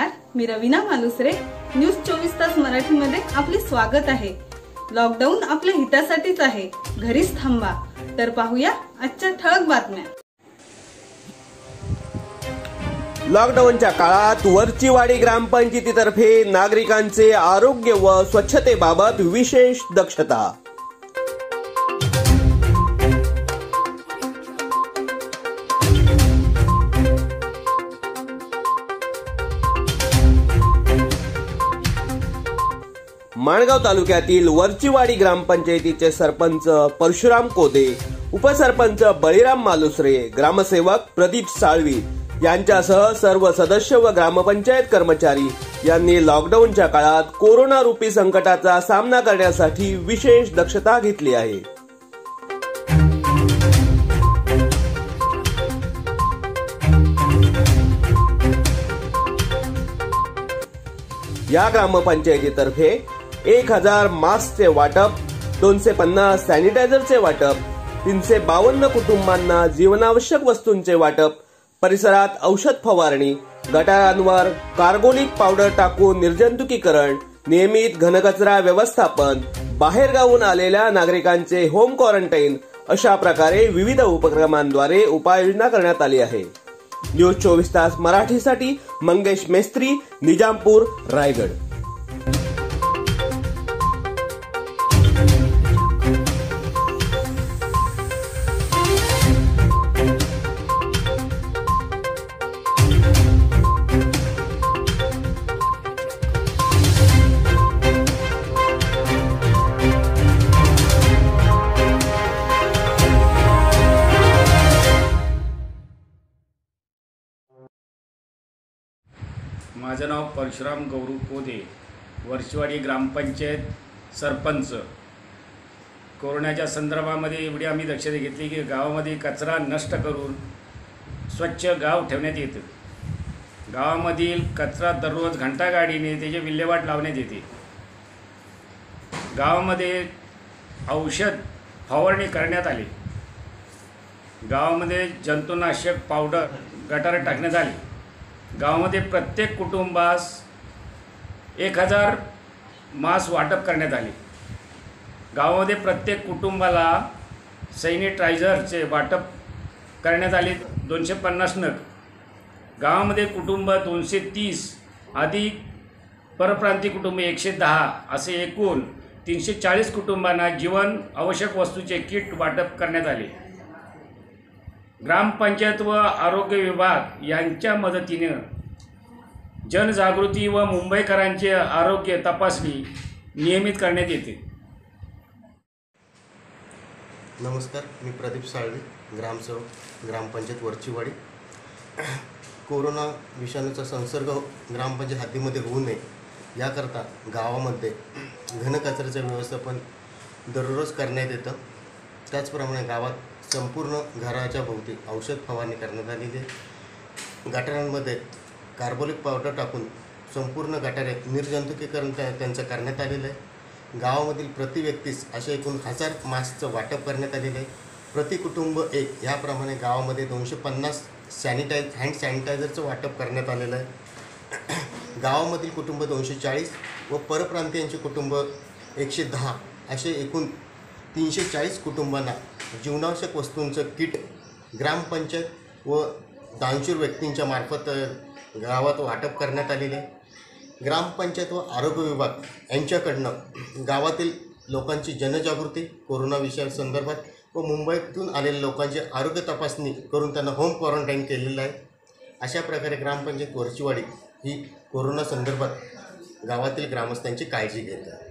नमस्कार, मी रवीना मालुसरे. न्यूज 24 तास मराठीमध्ये आपले स्वागत आहे. लॉकडाऊन आपल्या हितासाठीच आहे, घरीच थांबा. तर पाहूया आजच्या ठळक बातम्या. लॉकडाऊनच्या काळात वरचीवाडी ग्रामपंचायतीतर्फे नागरिकांचे आरोग्य व स्वच्छतेबाबत विशेष दक्षता. माणगाव तालुक्यातील वरचीवाडी ग्रामपंचायतीचे सरपंच परशुराम कोदे, उपसरपंच बळीराम मालुसरे, ग्रामसेवक प्रदीप साळवी यांच्यासह सर्व सदस्य व ग्रामपंचायत कर्मचारी यांनी लॉकडाऊनच्या काळात कोरोना रूपी संकटाचा सामना करण्यासाठी विशेष दक्षता घेतली आहे. या ग्रामपंचायतीतर्फे 1000 मास्कचे वाटप, 250 सॅनिटायझरचे वाटप, 352 कुटुंबांना जीवनावश्यक वस्तूंचे वाटप, परिसरात औषध फवारणी, गटारांवर कार्बोलिक पावडर टाकून निर्जंतुकीकरण, नियमित घनकचरा व्यवस्थापन, बाहेरगावून आलेल्या नागरिकांचे होम क्वारंटाईन अशा प्रकारे विविध उपक्रमांद्वारे उपाययोजना करण्यात आली आहे. न्यूज 24 तास मराठीसाठी मंगेश मेस्त्री, निजामपूर, रायगड. माझं नाव परशुराम गौरू कोदे, वरचीवाडी ग्रामपंचायत सरपंच. कोरोनाच्या संदर्भामध्ये एवढी आम्ही दक्षता घेतली की गावामध्ये कचरा नष्ट करून स्वच्छ गाव ठेवण्यात येतं. गावामधील कचरा दररोज घंटागाडीने त्याची विल्हेवाट लावण्यात येते. गावामध्ये औषध फवारणी करण्यात आली. गावामध्ये जंतुनाशक पावडर गटारात टाकण्यात आली. गावामध्ये प्रत्येक कुटुंबास 1000 मास्क वाटप करण्यात आले. गावामध्ये प्रत्येक कुटुंबाला सॅनिटायझरचे वाटप करण्यात आले 250 नग. गावामध्ये कुटुंब 230 अधिक परप्रांतीय कुटुंब 110 असे एकूण 340 कुटुंबांना जीवन आवश्यक वस्तूचे किट वाटप करण्यात आले. ग्रामपंचायत व आरोग्य विभाग यांच्या मदतीने जनजागृती व मुंबईकरांचे आरोग्य तपासणी नियमित करण्यात येते. नमस्कार, मी प्रदीप साळवी, ग्रामसेवक, ग्रामपंचायत वरचीवाडी. कोरोना विषाणूचा संसर्ग ग्रामपंचायत हद्दीमध्ये होऊ नये याकरता गावामध्ये घनकचऱ्याचे व्यवस्थापन दररोज करण्यात येतं. त्याचप्रमाणे गावात संपूर्ण घराच्या भोवती औषध फवारणी करण्यात आलेली आहे. गटारांमध्ये कार्बोलिक पावडर टाकून संपूर्ण गटारे निर्जंतुकीकरण त्यांचं करण्यात आलेलं आहे. गावामधील प्रति व्यक्तीस अशा एकूण 1000 मास्कचं वाटप करण्यात आलेलं आहे. प्रति कुटुंब एक याप्रमाणे गावामध्ये 250 हँड सॅनिटायझरचं वाटप करण्यात आलेलं आहे. गावामधील कुटुंब 240 व परप्रांतीयांचे कुटुंब 110 असे एकूण 340 कुटुंबांना जीवनावश्यक वस्तूंचं किट ग्रामपंचायत व दानशूर व्यक्तींच्या मार्फत गावात वाटप करण्यात आलेले आहे. ग्रामपंचायत व आरोग्य विभाग यांच्याकडनं गावातील लोकांची जनजागृती कोरोना विषयासंदर्भात व मुंबईतून आलेल्या लोकांची आरोग्य तपासणी करून त्यांना होम क्वारंटाईन केलेलं आहे. अशा प्रकारे ग्रामपंचायत वरचीवाडी ही कोरोना संदर्भात गावातील ग्रामस्थांची काळजी घेत आहे.